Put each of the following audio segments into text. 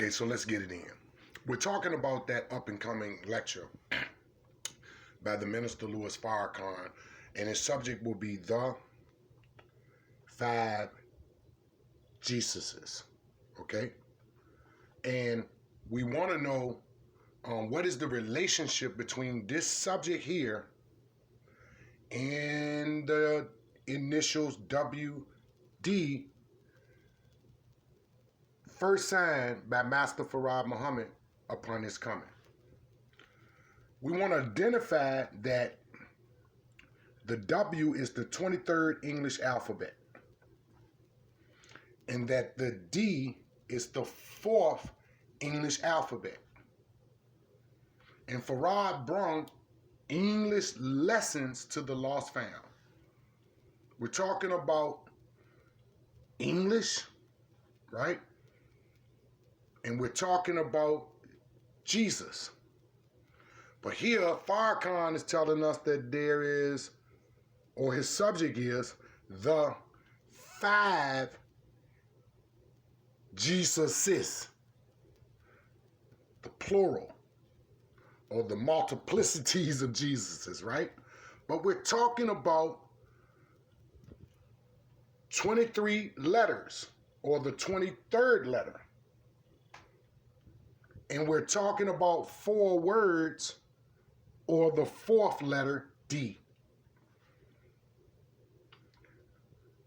Okay, so let's get it in. We're talking about that up-and-coming lecture by the Minister Louis Farrakhan, and his subject will be the 5 Jesuses, okay? And we want to know what is the relationship between this subject here and the initials WD, first signed by Master Farad Muhammad upon his coming. We want to identify that the W is the 23rd English alphabet, and that the D is the 4th English alphabet. And Farad brought English lessons to the lost found. We're talking about English, right? And we're talking about Jesus. But here, Farrakhan is telling us that there is, or his subject is, the 5 Jesuses, the plural, or the multiplicities of Jesuses, right? But we're talking about 23 letters, or the 23rd letter. And we're talking about 4 words, or the 4th letter, D.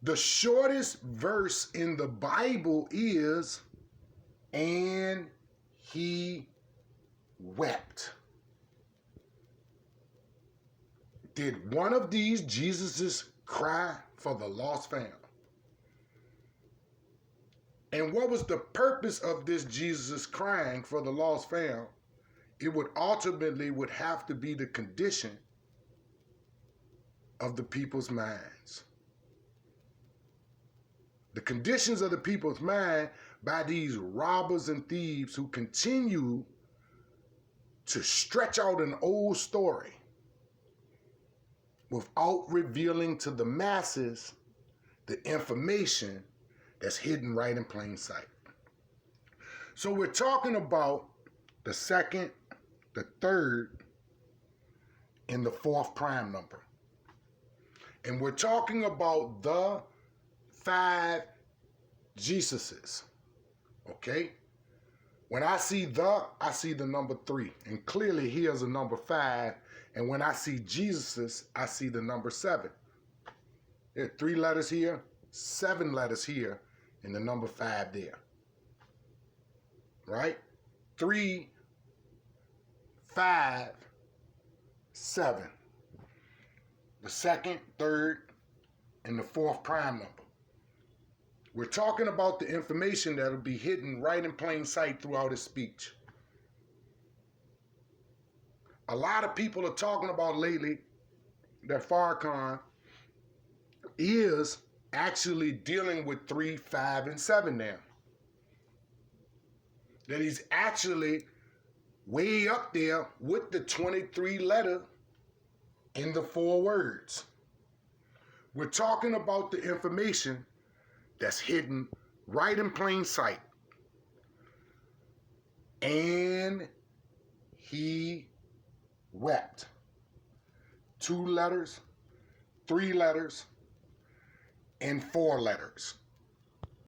The shortest verse in the Bible is, "And he wept." Did one of these Jesuses cry for the lost found? And what was the purpose of this Jesus crying for the lost found? It would ultimately have to be the condition of the people's minds. The conditions of the people's mind by these robbers and thieves who continue to stretch out an old story without revealing to the masses the information that's hidden right in plain sight. So we're talking about the 2nd, the 3rd, and the 4th prime number. And we're talking about the 5 Jesuses, okay? When I see the number 3, and clearly here's a number 5, and when I see Jesuses, I see the number 7. There are 3 letters here, 7 letters here, and the number 5 there, right? 3, 5, 7. The 2nd, 3rd, and the 4th prime number. We're talking about the information that'll be hidden right in plain sight throughout his speech. A lot of people are talking about lately that Farrakhan is actually dealing with 3, 5, and 7 now. That he's actually way up there with the 23 letter in the 4 words. We're talking about the information that's hidden right in plain sight. And he wept. 2 letters, 3 letters, and 4 letters.